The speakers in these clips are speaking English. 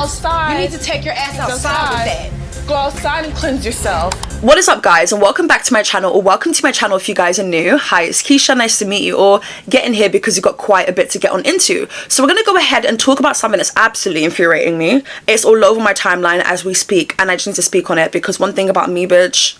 outside. You need to take your ass outside with that. Go outside and cleanse yourself. What is up, guys, and welcome back to my channel, or welcome to my channel if you guys are new. Hi, it's Keisha, nice to meet you, or get in here because you've got quite a bit to get on into. So we're gonna go ahead and talk about something that's absolutely infuriating me. It's all over my timeline as we speak, and I just need to speak on it because one thing about me, bitch,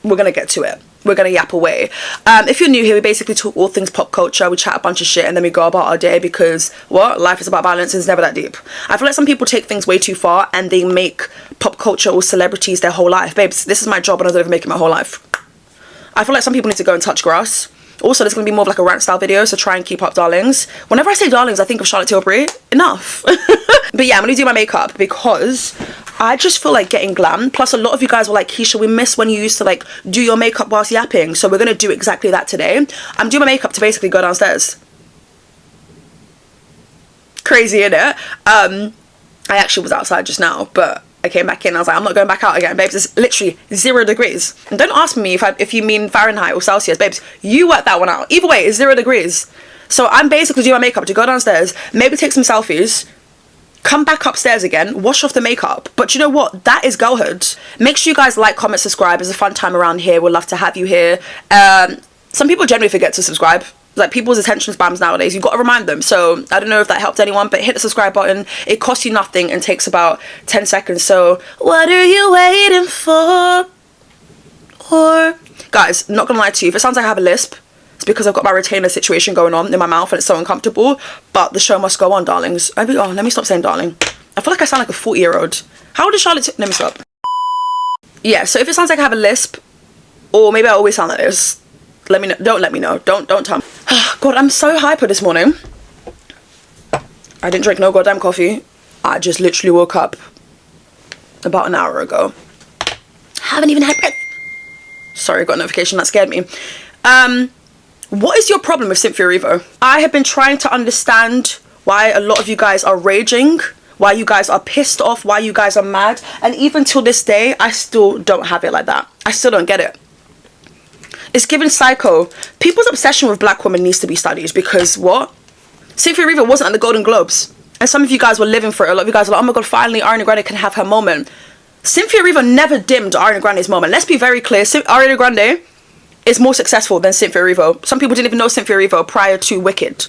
we're gonna get to it. We're gonna yap away. If you're new here, we basically talk all things pop culture, we chat a bunch of shit, and then we go about our day because what? Life is about balance, and it's never that deep. I feel like some people take things way too far and they make pop culture or celebrities their whole life. Babes, this is my job and I don't even make it my whole life. I feel like some people need to go and touch grass. Also, there's gonna be more of like a rant style video, so try and keep up, darlings. Whenever I say darlings, I think of Charlotte Tilbury. Enough. But yeah, I'm gonna do my makeup because I just feel like getting glam. Plus, a lot of you guys were like, Keisha, we miss when you used to like do your makeup whilst yapping. So we're gonna do exactly that today. I'm doing my makeup to basically go downstairs. Crazy, innit? I actually was outside just now, but I came back in. I was like, I'm not going back out again, babes. It's literally 0 degrees. And don't ask me if you mean Fahrenheit or Celsius, babes. You work that one out. Either way, it's 0 degrees. So I'm basically doing my makeup to go downstairs, maybe take some selfies, come back upstairs again, wash off the makeup. But you know what? That is girlhood. Make sure you guys like, comment, subscribe. It's a fun time around here. We'd love to have you here. Some people generally forget to subscribe. Like, people's attention spams nowadays, you've got to remind them. So I don't know if that helped anyone, but hit the subscribe button. It costs you nothing and takes about 10 seconds. So what are you waiting for? Or guys, not gonna lie to you, if it sounds like I have a lisp, it's because I've got my retainer situation going on in my mouth and it's so uncomfortable. But the show must go on, darlings. Oh, let me stop saying darling. I feel like I sound like a 40-year-old. How old is Charlotte? Let me stop. Yeah, so if it sounds like I have a lisp, or maybe I always sound like this, let me know. Don't let me know. Don't tell me. God, I'm so hyper this morning. I didn't drink no goddamn coffee. I just literally woke up about an hour ago. Haven't even had breakfast. Sorry, got a notification that scared me. What is your problem with Cynthia Erivo? I have been trying to understand why a lot of you guys are raging, why you guys are pissed off, why you guys are mad, and even till this day, I still don't have it like that. I still don't get it. It's given psycho. People's obsession with black women needs to be studied because what? Cynthia Erivo wasn't at the Golden Globes. And some of you guys were living for it. A lot of you guys were like, oh my god, finally Ariana Grande can have her moment. Cynthia Erivo never dimmed Ariana Grande's moment. Let's be very clear. Ariana Grande is more successful than Cynthia Erivo. Some people didn't even know Cynthia Erivo prior to Wicked.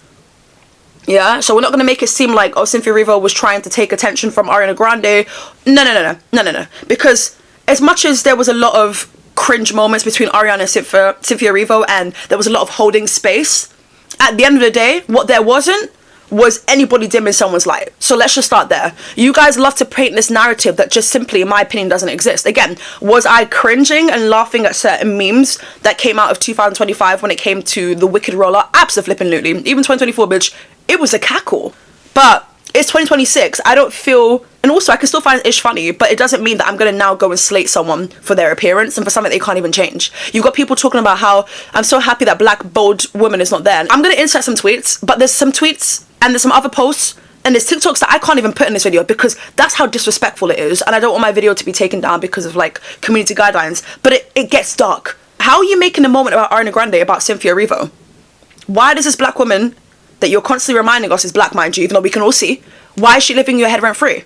Yeah, so we're not going to make it seem like, oh, Cynthia Erivo was trying to take attention from Ariana Grande. No. Because as much as there was a lot of cringe moments between Ariana and Cynthia Erivo, and there was a lot of holding space, at the end of the day, what there wasn't was anybody dimming someone's light. So let's just start there. You guys love to paint this narrative that just simply, in my opinion, doesn't exist. Again, was I cringing and laughing at certain memes that came out of 2025 when it came to the Wicked roller? Absolutely. Even 2024, bitch, it was a cackle. But it's 2026. I don't feel, and also I can still find ish funny, but it doesn't mean that I'm gonna now go and slate someone for their appearance and for something they can't even change. You've got people talking about how I'm so happy that black bold woman is not there. I'm gonna insert some tweets, but there's some tweets and there's some other posts and there's TikToks that I can't even put in this video because that's how disrespectful it is, and I don't want my video to be taken down because of like community guidelines. But it gets dark. How are you making a moment about Ariana Grande about Cynthia Erivo? Why does this black woman that you're constantly reminding us is black, mind you, even though we can all see, why is she living in your head rent free?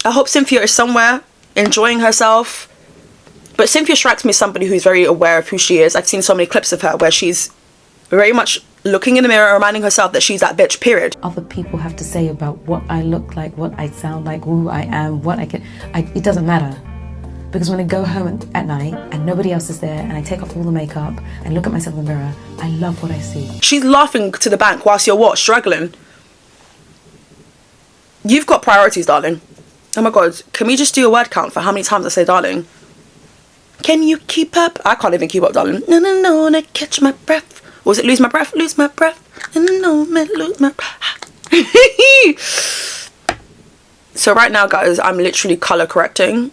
I hope Cynthia is somewhere enjoying herself. But Cynthia strikes me as somebody who's very aware of who she is. I've seen so many clips of her where she's very much looking in the mirror, reminding herself that she's that bitch, period. Other people have to say about what I look like, what I sound like, who I am, what I can, it doesn't matter. Because when I go home at night and nobody else is there and I take off all the makeup and look at myself in the mirror, I love what I see. She's laughing to the bank whilst you're what? Struggling. You've got priorities, darling. Oh my god, can we just do a word count for how many times I say darling? Can you keep up? I can't even keep up, darling. No, I catch my breath. Or was it lose my breath? Lose my breath. No, lose my breath. So right now, guys, I'm literally color correcting.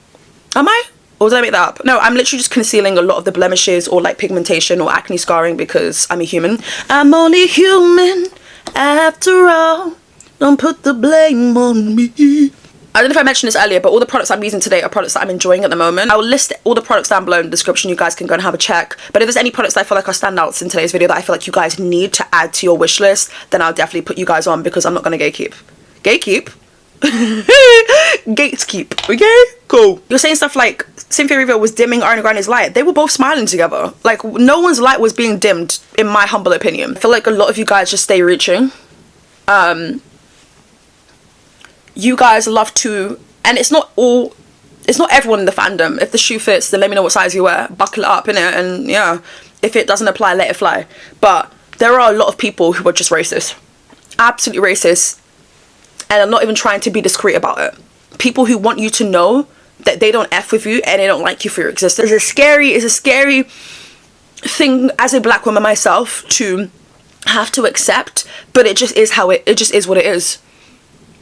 Am I? Or did I make that up? No, I'm literally just concealing a lot of the blemishes or like pigmentation or acne scarring because I'm a human. I'm only human after all. Don't put the blame on me. I don't know if I mentioned this earlier, but all the products I'm using today are products that I'm enjoying at the moment. I will list all the products down below in the description. You guys can go and have a check. But if there's any products that I feel like are standouts in today's video that I feel like you guys need to add to your wish list, then I'll definitely put you guys on because I'm not going to gatekeep. Gatekeep. Gatekeep. Okay, cool. You're saying stuff like Cynthia Erivo was dimming Ariana Grande's light. They were both smiling together. Like, no one's light was being dimmed, in my humble opinion. I feel like a lot of you guys just stay reaching. You guys love to, and it's not everyone in the fandom. If the shoe fits, then let me know what size you wear. Buckle it up, innit? And yeah, if it doesn't apply, let it fly. But there are a lot of people who are just racist. Absolutely racist. And I'm not even trying to be discreet about it. People who want you to know that they don't F with you and they don't like you for your existence. It's a scary thing as a black woman myself to have to accept, but it just is it just is what it is.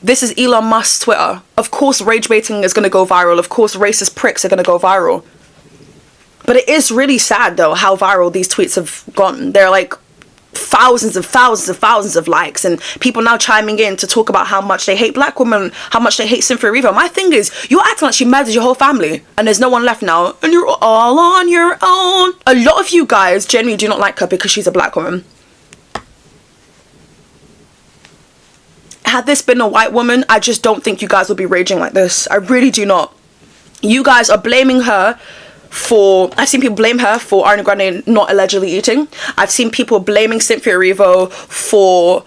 This is Elon Musk's Twitter. Of course rage baiting is gonna go viral. Of course racist pricks are gonna go viral. But it is really sad though how viral these tweets have gone. They're like thousands and thousands and thousands of likes, and people now chiming in to talk about how much they hate black women, how much they hate Cynthia Erivo. My thing is, you're acting like she murdered your whole family and there's no one left now and you're all on your own. A lot of you guys genuinely do not like her because she's a black woman. Had this been a white woman, I just don't think you guys would be raging like this. I really do not. You guys are blaming her for, I've seen people blame her for Ariana Grande not allegedly eating. I've seen people blaming Cynthia Erivo for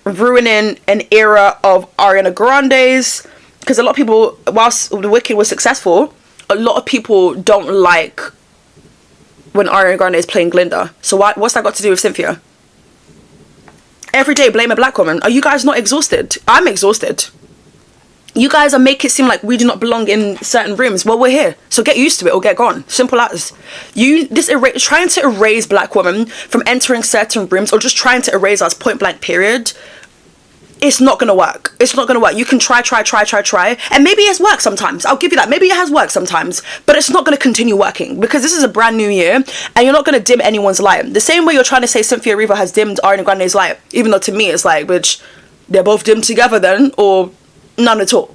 ruining an era of Ariana Grande's, because a lot of people, whilst The Wicked was successful, a lot of people don't like when Ariana Grande is playing Glinda. So what's that got to do with Cynthia? Every day blame a black woman. Are you guys not exhausted? I'm exhausted. You guys are making it seem like we do not belong in certain rooms. Well, we're here, so get used to it or get gone. Simple as. Trying to erase black women from entering certain rooms or just trying to erase us point blank period, it's not gonna work. It's not gonna work. You can try, and maybe it has worked sometimes. I'll give you that. Maybe it has worked sometimes, but it's not gonna continue working because this is a brand new year and you're not gonna dim anyone's light. The same way you're trying to say Cynthia Erivo has dimmed Ariana Grande's light, even though to me it's like, bitch, they're both dimmed together then, or none at all.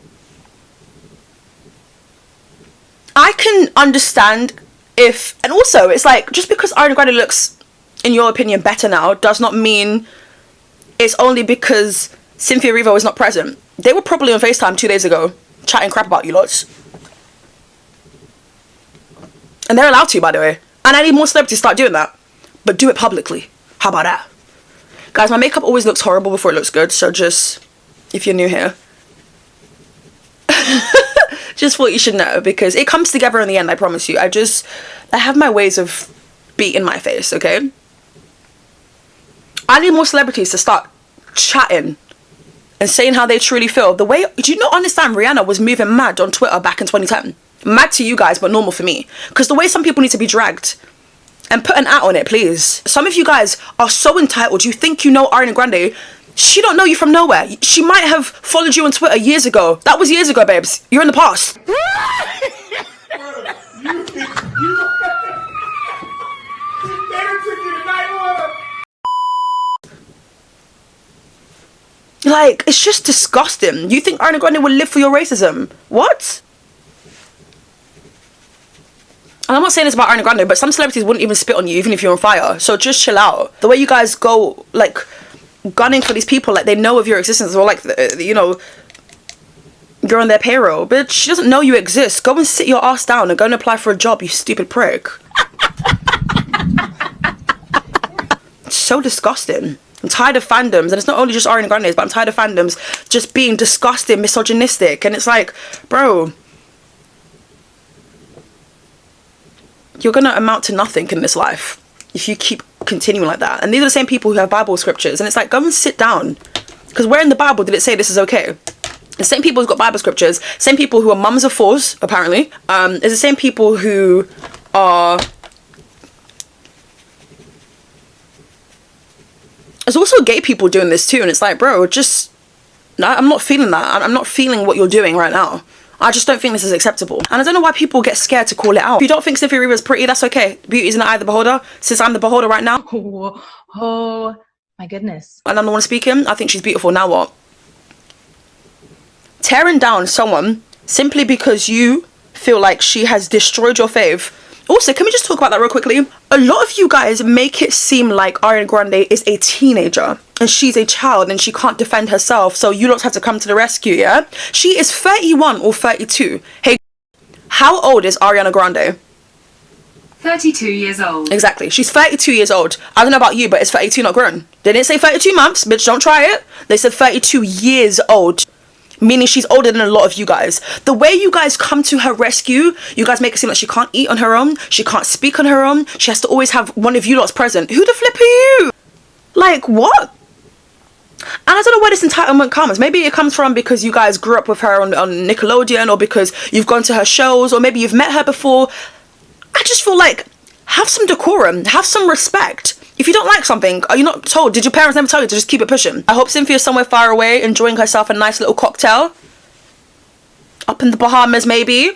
I can understand if, and also it's like, just because Ariana Grande looks, in your opinion, better now does not mean it's only because Cynthia Erivo is not present. They were probably on FaceTime 2 days ago chatting crap about you lots. And they're allowed to, by the way. And I need more celebrities to start doing that. But do it publicly. How about that? Guys, my makeup always looks horrible before it looks good, so just, if you're new here, just thought you should know, because it comes together in the end, I promise you. I have my ways of beating my face, okay? I need more celebrities to start chatting and saying how they truly feel. Do you not understand Rihanna was moving mad on Twitter back in 2010? Mad to you guys, but normal for me. Because the way some people need to be dragged, and put an at on it, please. Some of you guys are so entitled. You think you know Ariana Grande. She don't know you from nowhere. She might have followed you on Twitter years ago. That was years ago, babes. You're in the past. Like, it's just disgusting. You think Ariana Grande will live for your racism? What? And I'm not saying this about Ariana Grande, but some celebrities wouldn't even spit on you even if you're on fire. So just chill out. The way you guys go, like, gunning for these people like they know of your existence, or like, you know, you're on their payroll. Bitch, she doesn't know you exist. Go and sit your ass down and go and apply for a job, you stupid prick. It's so disgusting. I'm tired of fandoms, and it's not only just Ariana Grande's, but I'm tired of fandoms just being disgusting, misogynistic, and it's like, bro, you're gonna amount to nothing in this life if you keep continuing like that. And these are the same people who have Bible scriptures, and it's like, go and sit down, because where in the Bible did it say this is okay? The same people who've got Bible scriptures, same people who are mums of fours, apparently, is the same people who are... There's also gay people doing this too, and it's like, bro, just... No, I'm not feeling that. I'm not feeling what you're doing right now. I just don't think this is acceptable. And I don't know why people get scared to call it out. If you don't think Cynthia Erivo is pretty, that's okay. Beauty's in the eye of the beholder. Since I'm the beholder right now. Oh my goodness. And I'm the one speaking. I think she's beautiful. Now what? Tearing down someone simply because you feel like she has destroyed your fave. Also, can we just talk about that real quickly? A lot of you guys make it seem like Ariana Grande is a teenager. and she's a child and she can't defend herself, so you lot have to come to the rescue, yeah? She is 31 or 32. Hey, how old is Ariana Grande? 32 years old. Exactly. She's 32 years old. I don't know about you, but it's 32 not grown. They didn't say 32 months, bitch, don't try it. They said 32 years old. Meaning she's older than a lot of you guys. The way you guys come to her rescue, you guys make it seem like she can't eat on her own. She can't speak on her own. She has to always have one of you lots present. Who the flip are you? Like, what? And I don't know where this entitlement comes. Maybe it comes from because you guys grew up with her on Nickelodeon, or because you've gone to her shows, or maybe you've met her before. I just feel like, have some decorum, have some respect. If you don't like something, are you not told? Did your parents never tell you to just keep it pushing? I hope Cynthia's somewhere far away, enjoying herself a nice little cocktail. Up in the Bahamas, maybe.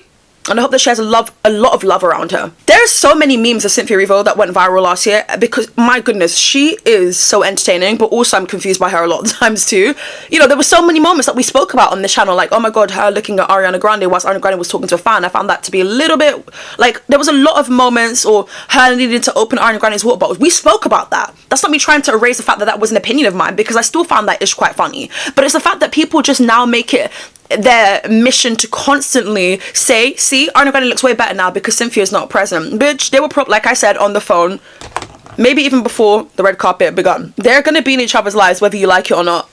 And I hope that she has a lot of love around her. There's so many memes of Cynthia Erivo that went viral last year because, my goodness, she is so entertaining, but also I'm confused by her a lot of times too. You know, there were so many moments that we spoke about on this channel, like, oh my god, her looking at Ariana Grande whilst Ariana Grande was talking to a fan. I found that to be a little bit, like, there was a lot of moments, or her needing to open Ariana Grande's water bottles. We spoke about that. That's not me trying to erase the fact that that was an opinion of mine, because I still found that ish quite funny. But it's the fact that people just now make it their mission to constantly say, see, Ariana Grande looks way better now because Cynthia's not present. Bitch, they were like I said, on the phone, maybe even before the red carpet begun. They're gonna be in each other's lives whether you like it or not.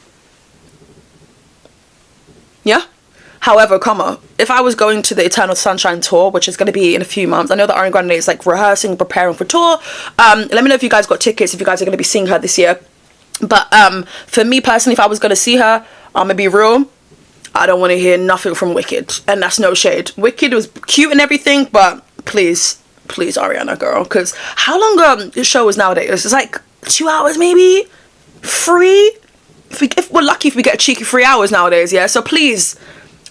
Yeah? However, if I was going to the Eternal Sunshine tour, which is going to be in a few months, I know that Ariana Grande is like rehearsing, preparing for tour. Let me know if you guys got tickets, if you guys are going to be seeing her this year. But for me personally, if I was going to see her, I'm gonna be real, I don't want to hear nothing from Wicked, and that's no shade. Wicked was cute and everything, but please Ariana girl, because how long the show is nowadays? It's like 2 hours maybe? 3? If we're lucky, if we get a cheeky 3 hours nowadays, yeah? So please,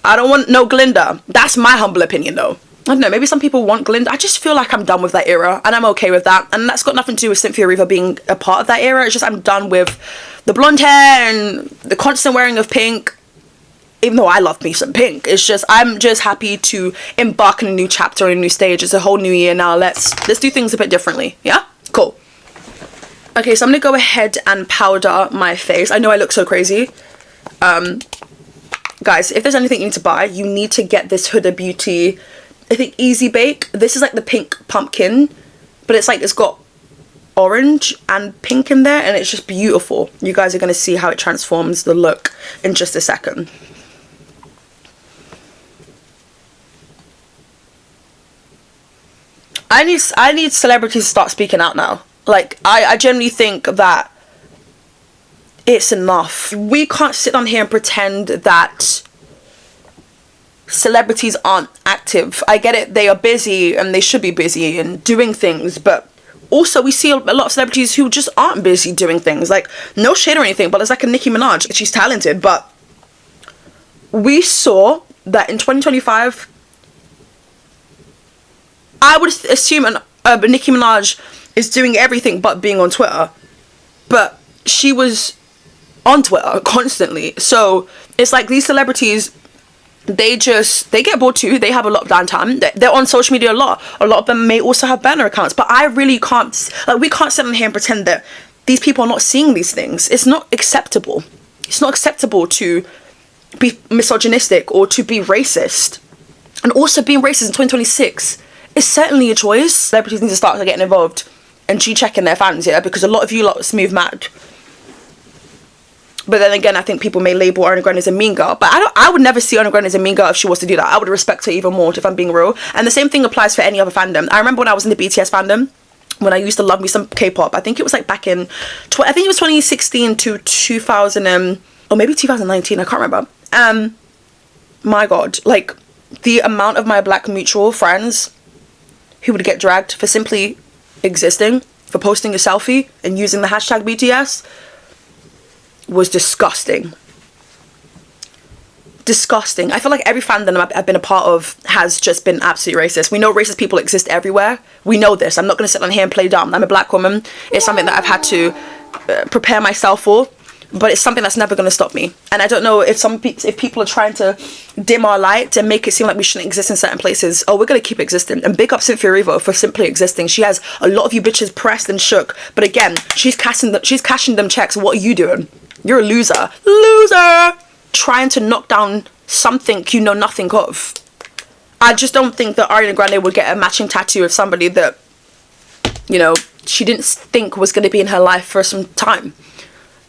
I don't want no Glinda. That's my humble opinion though. I don't know, maybe some people want Glinda. I just feel like I'm done with that era, and I'm okay with that. And that's got nothing to do with Cynthia Erivo being a part of that era. It's just I'm done with the blonde hair and the constant wearing of pink. Even though I love me some pink, it's just, I'm just happy to embark on a new chapter and a new stage. It's a whole new year now. Let's do things a bit differently. Yeah? Cool. Okay, so I'm gonna go ahead and powder my face. I know I look so crazy. Guys, if there's anything you need to buy, you need to get this Huda Beauty, I think, Easy Bake. This is like the pink pumpkin, but it's like, it's got orange and pink in there, and it's just beautiful. You guys are gonna see how it transforms the look in just a second. I need celebrities to start speaking out now. Like, I generally think that it's enough. We can't sit on here and pretend that celebrities aren't active. I get it, they are busy and they should be busy and doing things, but also we see a lot of celebrities who just aren't busy doing things. Like, no shade or anything, but it's like a Nicki Minaj. She's talented, but we saw that in 2025, I would assume Nicki Minaj is doing everything but being on Twitter. But she was on Twitter constantly. So it's like these celebrities, they get bored too. They have a lot of downtime. They're on social media a lot. A lot of them may also have burner accounts. But I really can't, like, we can't sit on here and pretend that these people are not seeing these things. It's not acceptable. It's not acceptable to be misogynistic or to be racist. And also being racist in 2026 is certainly a choice. Celebrities need to start getting involved and checking their fans, yeah, because a lot of you lots move mad. But then again, I think people may label Ariana Grande as a mean girl, but I would never see Ariana Grande as a mean girl if she was to do that. I would respect her even more, if I'm being real. And the same thing applies for any other fandom. I remember when I was in the BTS fandom, when I used to love me some K-pop. I think it was like back in, I think it was 2016 to 2000, or maybe 2019, I can't remember. My god, like, the amount of my black mutual friends who would get dragged for simply existing, for posting a selfie and using the hashtag BTS was disgusting. Disgusting. I feel like every fandom I've been a part of has just been absolutely racist. We know racist people exist everywhere. We know this. I'm not going to sit on here and play dumb. I'm a black woman. It's something that I've had to prepare myself for. but it's something that's never going to stop me. And I don't know if if people are trying to dim our light and make it seem like we shouldn't exist in certain places. Oh, we're going to keep existing. And big up Cynthia Erivo for simply existing. She has a lot of you bitches pressed and shook, but again, she's cashing them checks. What are you doing? You're a loser. Trying to knock down something you know nothing of. I just don't think that Ariana Grande would get a matching tattoo of somebody that, you know, she didn't think was going to be in her life for some time.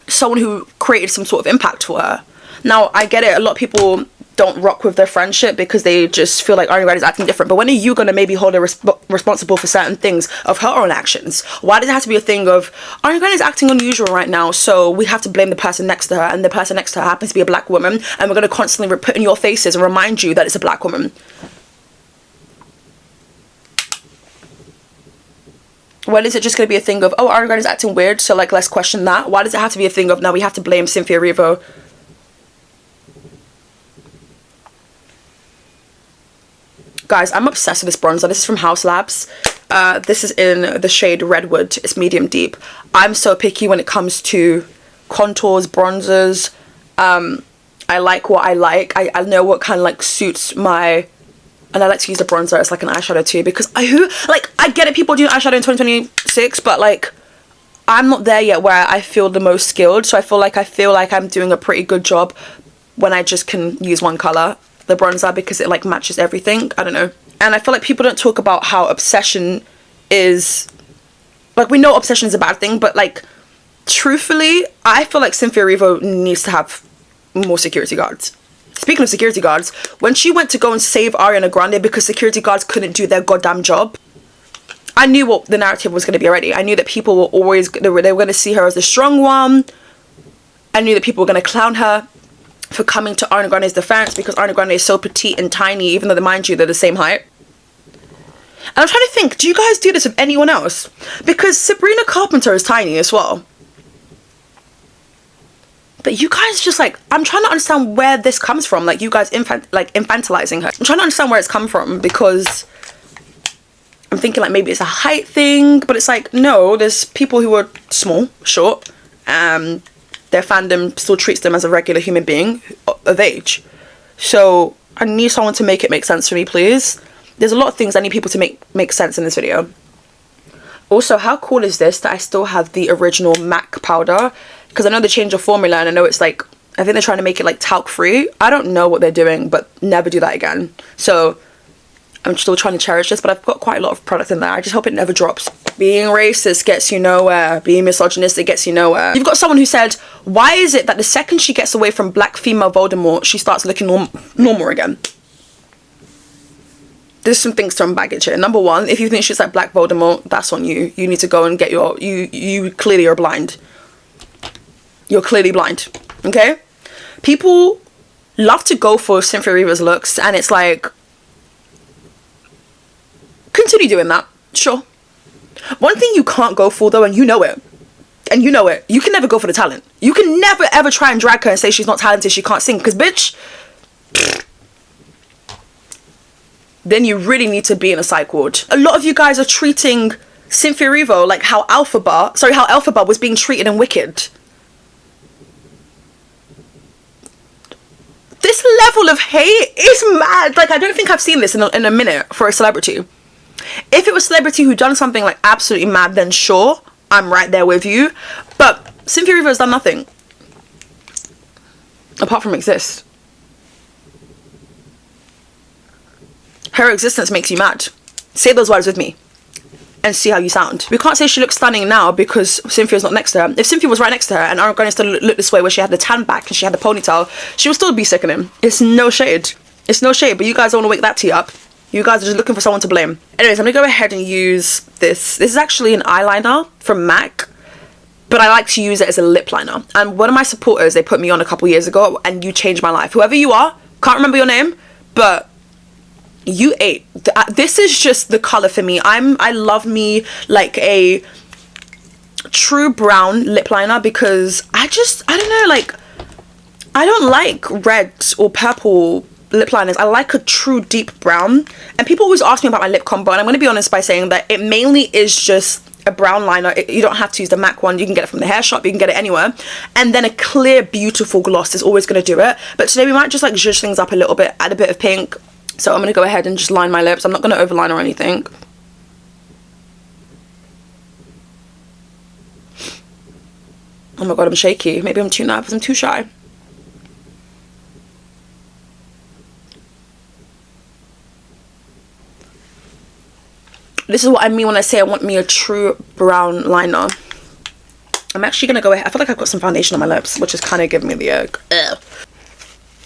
Someone who created some sort of impact for her. Now, I get it. A lot of people don't rock with their friendship because they just feel like Ariana Grande is acting different. But when are you going to maybe hold her responsible for certain things of her own actions? Why does it have to be a thing of Ariana Grande is acting unusual right now, so we have to blame the person next to her, and the person next to her happens to be a black woman, and we're going to constantly put in your faces and remind you that it's a black woman? When is it just going to be a thing of, oh, Ariana Grande is acting weird, so like let's question that? Why does it have to be a thing of, now we have to blame Cynthia Erivo? Guys, I'm obsessed with this bronzer. This is from House Labs. This is in the shade Redwood. It's medium deep. I'm so picky when it comes to contours, bronzers. I like what I like. I know what kind of like suits my... And I like to use the bronzer as like an eyeshadow too, because I get it, people do eyeshadow in 2026, but like I'm not there yet where I feel the most skilled. So I feel like I'm doing a pretty good job when I just can use one color, the bronzer, because it like matches everything. I don't know. And I feel like people don't talk about how obsession is, like, we know obsession is a bad thing, but like truthfully, I feel like Cynthia Erivo needs to have more security guards. Speaking of security guards, when she went to go and save Ariana Grande because security guards couldn't do their goddamn job, I knew what the narrative was going to be already. I knew that people were always, they were going to see her as the strong one. I knew that people were going to clown her for coming to Ariana Grande's defense because Ariana Grande is so petite and tiny, even though, mind you, they're the same height. And I'm trying to think, do you guys do this with anyone else? Because Sabrina Carpenter is tiny as well. But you guys just like, I'm trying to understand where this comes from. Like, you guys infantilizing her. I'm trying to understand where it's come from, because I'm thinking like maybe it's a height thing, but it's like, no, there's people who are small, short, and their fandom still treats them as a regular human being of age. So I need someone to make it make sense for me, please. There's a lot of things I need people to make sense in this video. Also, how cool is this that I still have the original MAC powder? Because I know they changed the formula, and I know it's like, I think they're trying to make it like talc free. I don't know what they're doing, but never do that again. So I'm still trying to cherish this, but I've got quite a lot of product in there. I just hope it never drops. Being racist gets you nowhere. Being misogynistic gets you nowhere. You've got someone who said, why is it that the second she gets away from black female Voldemort, she starts looking normal again? There's some things to unbaggage here. Number one, if you think she's like black Voldemort, that's on you. You need to go and get your... You clearly are blind. You're clearly blind, okay? People love to go for Cynthia Erivo's looks, and it's like, continue doing that, sure. One thing you can't go for though, and you know it, you can never go for the talent. You can never ever try and drag her and say she's not talented, she can't sing, because bitch, then you really need to be in a psych ward. A lot of you guys are treating Cynthia Erivo like how Elphaba was being treated in Wicked. This level of hate is mad. Like, I don't think I've seen this in a minute for a celebrity. If it was a celebrity who done something like absolutely mad, then sure, I'm right there with you. But Cynthia Erivo has done nothing apart from exist. Her existence makes you mad. Say those words with me and see how you sound. We can't say she looks stunning now because Cynthia's not next to her. If Cynthia was right next to her and Ariana Grande still looked this way, where she had the tan back and she had the ponytail, she would still be sickening. It's no shade. It's no shade, but you guys don't want to wake that tea up. You guys are just looking for someone to blame. Anyways, I'm gonna go ahead and use this. This is actually an eyeliner from MAC, but I like to use it as a lip liner. And one of my supporters, they put me on a couple years ago, and you changed my life. Whoever you are, can't remember your name, but you ate. This is just the color for me. I love me like a true brown lip liner, because I don't know, like, I don't like red or purple lip liners. I like a true deep brown. And people always ask me about my lip combo, and I'm going to be honest by saying that it mainly is just a brown liner. You don't have to use the MAC one. You can get it from the hair shop. You can get it anywhere. And then a clear, beautiful gloss is always going to do it. But today we might just like zhuzh things up a little bit, add a bit of pink. So I'm going to go ahead and just line my lips. I'm not going to overline or anything. Oh my god, I'm shaky. Maybe I'm too nervous. I'm too shy. This is what I mean when I say I want me a true brown liner. I'm actually going to go ahead. I feel like I've got some foundation on my lips, which is kind of giving me the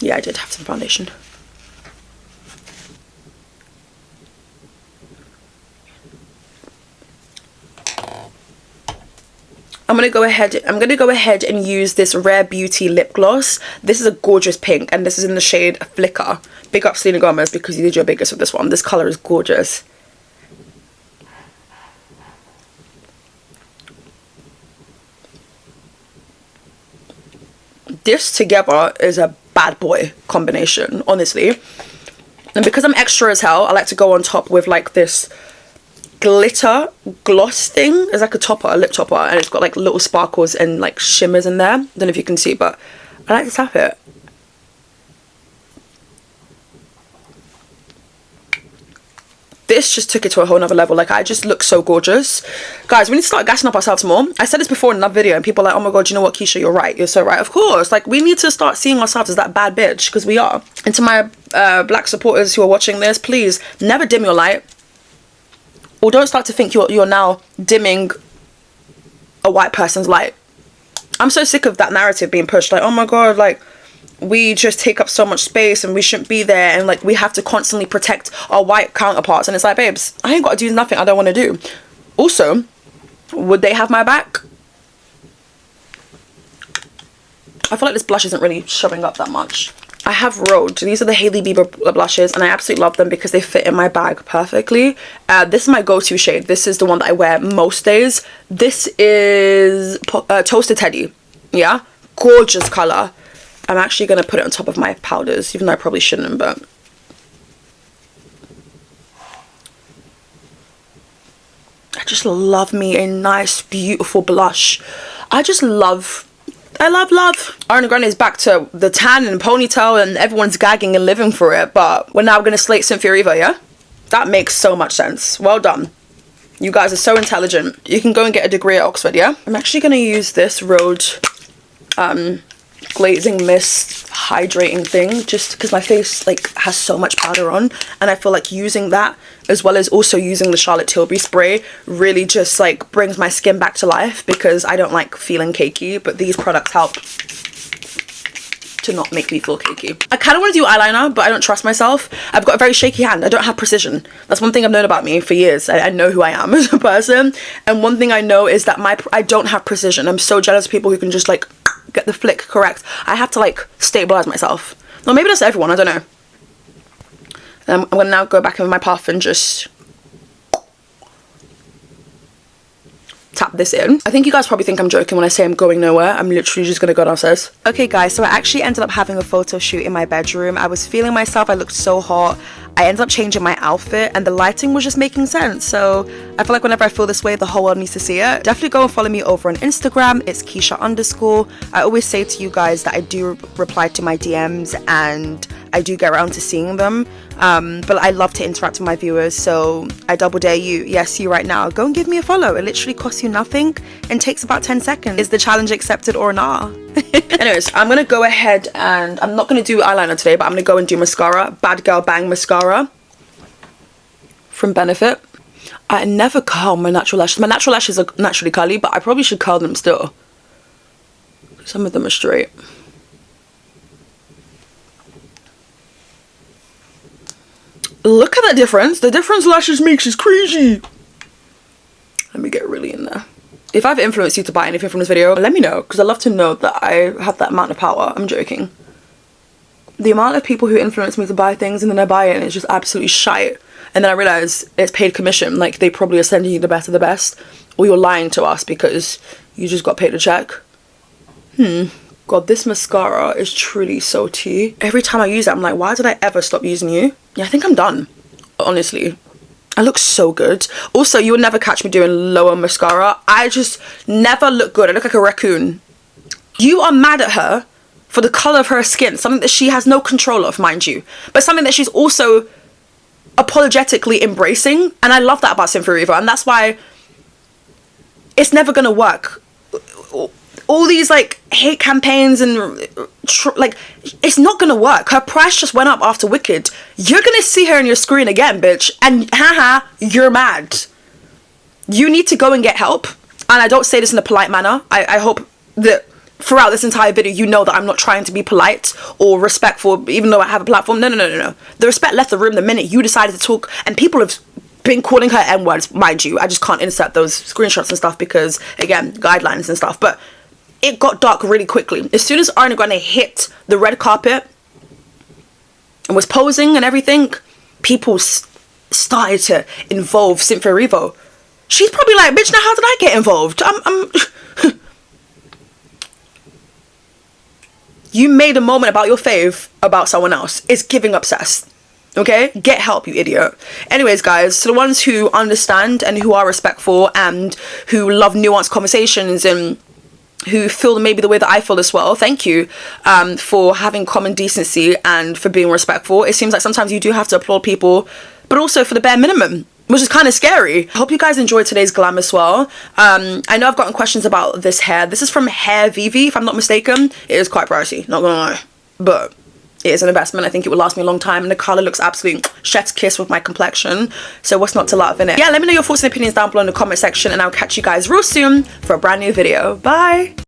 yeah, I did have some foundation. I'm going to go ahead and use this Rare Beauty lip gloss. This is a gorgeous pink, and this is in the shade Flicker. Big up Selena Gomez, because you did your biggest with this one. This color is gorgeous. This together is a bad boy combination, honestly. And because I'm extra as hell, I like to go on top with like this glitter gloss thing. It's like a topper, a lip topper, and it's got like little sparkles and like shimmers in there. I don't know if you can see, but I like to tap it. This just took it to a whole nother level. Like, I just look so gorgeous. Guys, we need to start gassing up ourselves more. I said this before in another video, and people are like, oh my god, you know what, Keisha, you're right. You're so right. Of course. Like, we need to start seeing ourselves as that bad bitch, because we are. And to my black supporters who are watching this, please, never dim your light. Or don't start to think you're now dimming a white person's light. I'm so sick of that narrative being pushed. Like, oh my god, like, we just take up so much space and we shouldn't be there, and like we have to constantly protect our white counterparts. And it's like, babes, I ain't got to do nothing I don't want to do. Also, would they have my back? I feel like this blush isn't really showing up that much. I have Rode. These are the Hailey Bieber blushes, and I absolutely love them because they fit in my bag perfectly. This is my go-to shade. This is the one that I wear most days. This is Toasted Teddy. Yeah, gorgeous color. I'm actually going to put it on top of my powders, even though I probably shouldn't, but I just love me a nice, beautiful blush. I love. Ariana Grande is back to the tan and ponytail, and everyone's gagging and living for it, but we're now going to slate Cynthia Erivo, yeah? That makes so much sense. Well done. You guys are so intelligent. You can go and get a degree at Oxford, yeah? I'm actually going to use this Rode glazing mist hydrating thing, just because my face like has so much powder on, and I feel like using that as well as also using the Charlotte Tilbury spray really just like brings my skin back to life, because I don't like feeling cakey, but these products help to not make me feel cakey. I kind of want to do eyeliner, but I don't trust myself. I've got a very shaky hand. I don't have precision. That's one thing I've known about me for years. I know who I am as a person, and one thing I know is that I don't have precision. I'm so jealous of people who can just like get the flick correct. I have to like stabilize myself. Well, maybe that's everyone, I don't know. I'm gonna now go back in with my puff and just tap this in. I think you guys probably think I'm joking when I say I'm going nowhere. I'm literally just gonna go downstairs. Okay guys, so I actually ended up having a photo shoot in my bedroom. I was feeling myself. I looked so hot. I ended up changing my outfit, and the lighting was just making sense. So I feel like whenever I feel this way, the whole world needs to see it. Definitely go and follow me over on Instagram. It's Keisha_. I always say to you guys that I do reply to my DMs, and I do get around to seeing them. But I love to interact with my viewers, so I double dare you, yes, you right now, go and give me a follow. It literally costs you nothing and takes about 10 seconds. Is the challenge accepted or not? Anyways, I'm gonna go ahead and I'm not gonna do eyeliner today, but I'm gonna go and do mascara. Bad Girl Bang mascara from Benefit. I never curl my natural lashes. My natural lashes are naturally curly, but I probably should curl them still. Some of them are straight. Look at that difference. The difference lashes makes is crazy. Let me get really in there. If I've influenced you to buy anything from this video, let me know, because I love to know that I have that amount of power. I'm joking. The amount of people who influence me to buy things and then I buy it and it's just absolutely shite. And then I realise it's paid commission. Like, they probably are sending you the best of the best. Or you're lying to us because you just got paid a check. God, this mascara is truly so tea. Every time I use it, I'm like, why did I ever stop using you? Yeah, I think I'm done. Honestly. I look so good. Also, you will never catch me doing lower mascara. I just never look good. I look like a raccoon. You are mad at her for the colour of her skin, something that she has no control of, mind you, but something that she's also apologetically embracing. And I love that about Cynthia Erivo, and that's why it's never gonna work. All these like hate campaigns and like, it's not gonna work. Her price just went up after Wicked. You're gonna see her on your screen again, bitch, and haha, you're mad. You need to go and get help. And I don't say this in a polite manner. I hope that throughout this entire video you know that I'm not trying to be polite or respectful, even though I have a platform. No. The respect left the room the minute you decided to talk, and people have been calling her N-words, mind you. I just can't insert those screenshots and stuff because, again, guidelines and stuff. But it got dark really quickly. As soon as Ariana Grande hit the red carpet and was posing and everything, people started to involve Cynthia Erivo. She's probably like, bitch, now how did I get involved? You made a moment about your fave about someone else. It's giving obsessed. Okay? Get help, you idiot. Anyways, guys, to the ones who understand and who are respectful and who love nuanced conversations and who feel maybe the way that I feel as well, thank you for having common decency and for being respectful. It seems like sometimes you do have to applaud people, but also for the bare minimum, which is kind of scary. I hope you guys enjoyed today's glam as well. I know I've gotten questions about this hair. This is from Hair Vivi, if I'm not mistaken. It is quite pricey, not gonna lie, but it is an investment. I think it will last me a long time, and the colour looks absolutely chef's kiss with my complexion, so what's not to love in it? Yeah, let me know your thoughts and opinions down below in the comment section, and I'll catch you guys real soon for a brand new video. Bye!